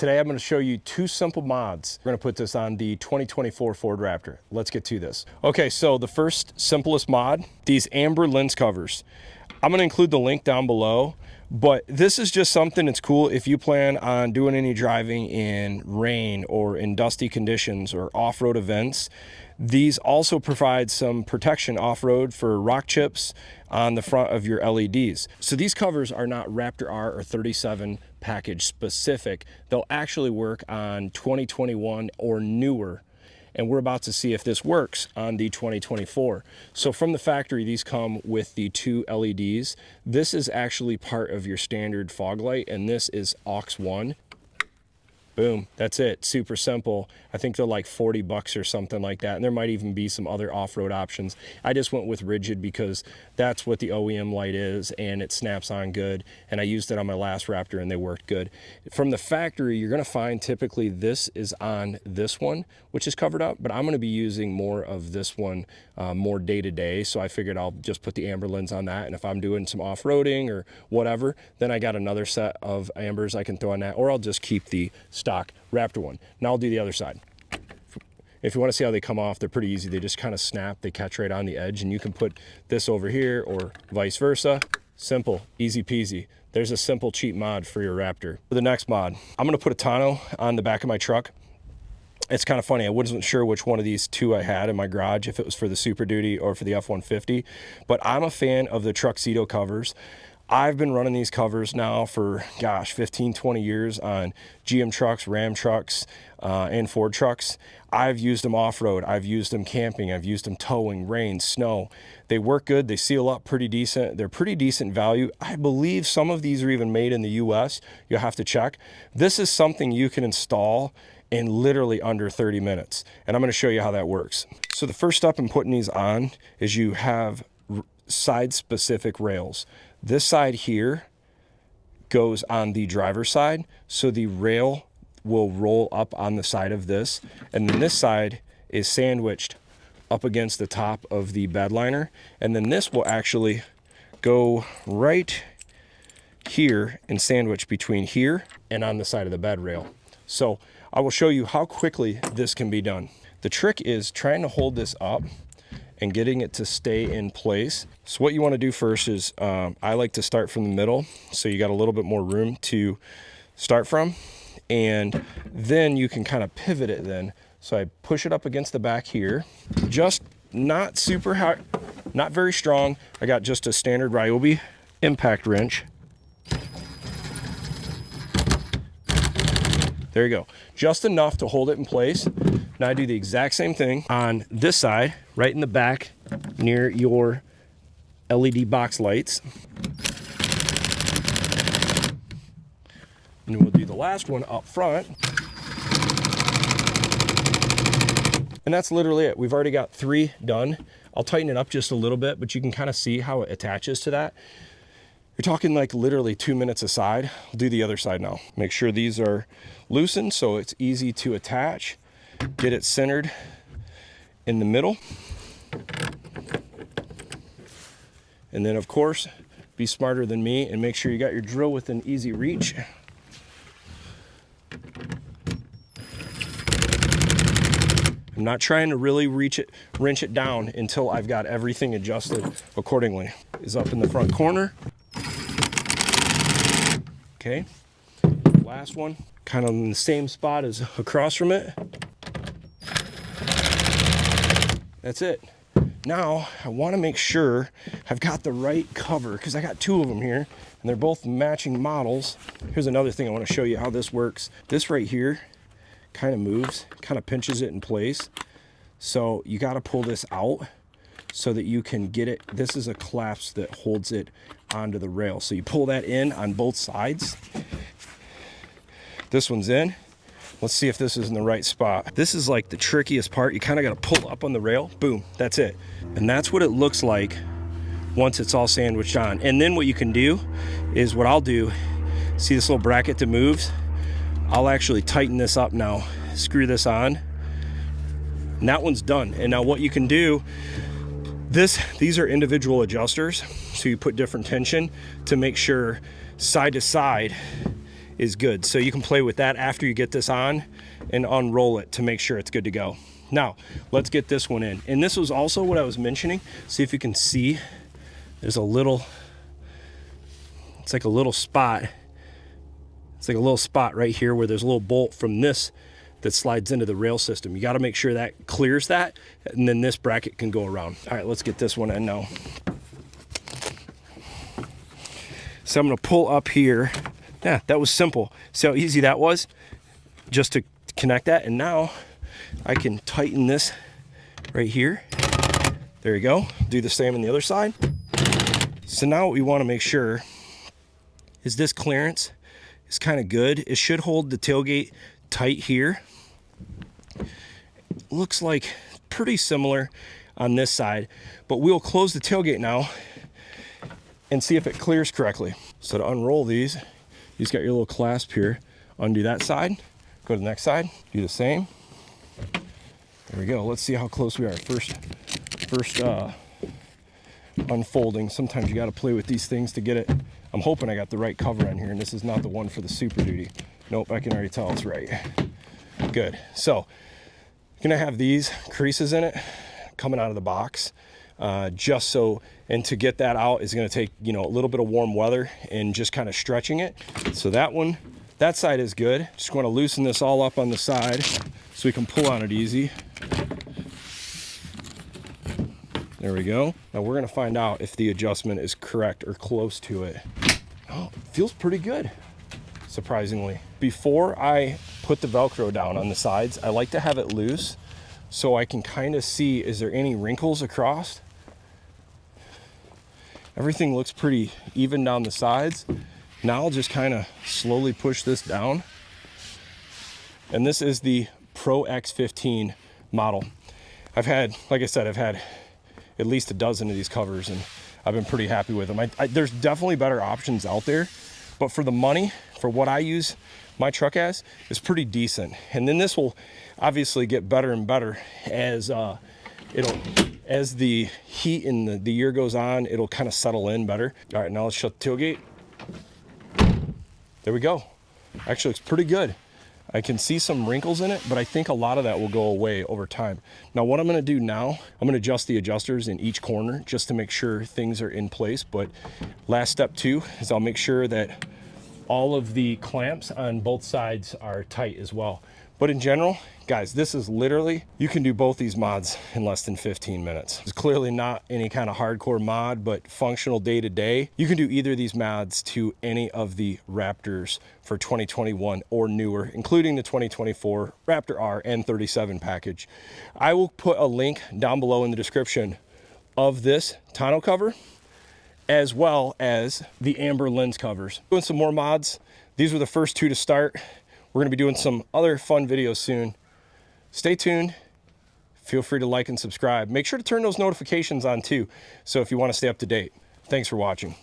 Today I'm going to show you two simple mods. We're going to put this on the 2024 Ford Raptor. Let's get to this. Okay, so the first simplest mod, these amber lens covers. I'm going to include the link down below, but this is just something that's cool if you plan on doing any driving in rain or in dusty conditions or off-road events. These also provide some protection off-road for rock chips on the front of your LEDs. So these covers are not Raptor R or 37 package specific. They'll actually work on 2021 or newer. And we're about to see if this works on the 2024. So from the factory, these come with the two LEDs. This is actually part of your standard fog light, and this is aux 1. Boom, that's it. Super simple. I think they're like 40 bucks or something like that. And there might even be some other off-road options. I just went with rigid because that's what the OEM light is and it snaps on good. And I used it on my last Raptor and they worked good. From the factory, you're gonna find typically this is on this one, which is covered up, but I'm gonna be using more of this one more day-to-day. So I figured I'll just put the amber lens on that. And if I'm doing some off-roading or whatever, then I got another set of ambers I can throw on that, or I'll just keep the stock Raptor one. Now I'll do the other side. If you want to see how they come off, they're pretty easy. They just kind of snap, they catch right on the edge, and you can put this over here or vice versa. Simple, easy peasy. There's a simple cheap mod for your Raptor. For the next mod, I'm going to put a tonneau on the back of my truck. It's kind of funny, I wasn't sure which one of these two I had in my garage, if it was for the Super Duty or for the F-150, but I'm a fan of the Truxedo covers. I've been running these covers now for, gosh, 15, 20 years on GM trucks, Ram trucks, and Ford trucks. I've used them off-road, I've used them camping, I've used them towing, rain, snow. They work good, they seal up pretty decent, they're pretty decent value. I believe some of these are even made in the US, you'll have to check. This is something you can install in literally under 30 minutes. And I'm gonna show you how that works. So the first step in putting these on is you have side-specific rails. This side here goes on the driver's side, so the rail will roll up on the side of this, and then this side is sandwiched up against the top of the bed liner, and then this will actually go right here and sandwich between here and on the side of the bed rail. So I will show you how quickly this can be done. The trick is trying to hold this up and getting it to stay in place. So what you want to do first is, I like to start from the middle, so you got a little bit more room to start from, and then you can kind of pivot it then. So I push it up against the back here, just not super hard, not very strong. I got just a standard Ryobi impact wrench. There you go, just enough to hold it in place. Now I do the exact same thing on this side, right in the back near your LED box lights. And then we'll do the last one up front. And that's literally it. We've already got 3 done. I'll tighten it up just a little bit, but you can kind of see how it attaches to that. You're talking like literally 2 minutes aside. I'll do the other side now. Make sure these are loosened so it's easy to attach. Get it centered in the middle. And then of course, be smarter than me and make sure you got your drill within easy reach. I'm not trying to really wrench it down until I've got everything adjusted accordingly. Is up in the front corner. Okay, last one, kind of in the same spot as across from it. That's it. Now, I want to make sure I've got the right cover, because I got 2 of them here, and they're both matching models. Here's another thing I want to show you how this works. This right here kind of moves, kind of pinches it in place. So you got to pull this out so that you can get it. This is a clasp that holds it onto the rail. So you pull that in on both sides. This one's in. Let's see if this is in the right spot. This is like the trickiest part. You kind of got to pull up on the rail. Boom, that's it. And that's what it looks like once it's all sandwiched on. And then what you can do is, what I'll do, see this little bracket that moves? I'll actually tighten this up now, screw this on, and that one's done. And now what you can do, these are individual adjusters, so you put different tension to make sure side to side is good. So you can play with that after you get this on and unroll it to make sure it's good to go. Now, let's get this one in. And this was also what I was mentioning. See if you can see, there's a little, it's like a little spot. It's like a little spot right here where there's a little bolt from this that slides into the rail system. You got to make sure that clears that, and then this bracket can go around. All right, let's get this one in now. So I'm gonna pull up here. Yeah, that was simple. See how easy that was? Just to connect that, and now I can tighten this right here. There you go. Do the same on the other side. So now what we want to make sure is this clearance is kind of good. It should hold the tailgate tight here. Looks like pretty similar on this side, but we'll close the tailgate now and see if it clears correctly. So to unroll these, you just got your little clasp here. Undo that side, go to the next side, do the same. There we go. Let's see how close we are. First unfolding. Sometimes you got to play with these things to get it. I'm hoping I got the right cover on here, and this is not the one for the Super Duty. Nope, I can already tell it's right. Good. So gonna have these creases in it coming out of the box, just so, and to get that out is gonna take, you know, a little bit of warm weather and just kind of stretching it. So that one, that side is good. Just want to loosen this all up on the side so we can pull on it easy. There we go. Now we're gonna find out if the adjustment is correct or close to it. Oh, it feels pretty good, surprisingly. Before I put the Velcro down on the sides, I like to have it loose so I can kind of see, is there any wrinkles across? Everything looks pretty even down the sides. Now I'll just kind of slowly push this down. And this is the Pro X15 model. I've had, like I said, I've had at least a dozen of these covers, and I've been pretty happy with them. There's definitely better options out there, but for the money, for what I use my truck as, is pretty decent. And then this will obviously get better and better as as the heat and the year goes on, it'll kind of settle in better. All right, now let's shut the tailgate. There we go. Actually, it's pretty good. I can see some wrinkles in it, but I think a lot of that will go away over time. Now, what I'm gonna do now, I'm gonna adjust the adjusters in each corner just to make sure things are in place. But last step too is I'll make sure that all of the clamps on both sides are tight as well. But in general, guys, this is literally, you can do both these mods in less than 15 minutes. It's clearly not any kind of hardcore mod, but functional day to day. You can do either of these mods to any of the Raptors for 2021 or newer, including the 2024 Raptor R N37 package. I will put a link down below in the description of this tonneau cover, as well as the amber lens covers. Doing some more mods. These were the first two to start. We're gonna be doing some other fun videos soon. Stay tuned. Feel free to like and subscribe. Make sure to turn those notifications on too, so if you want to stay up to date. Thanks for watching.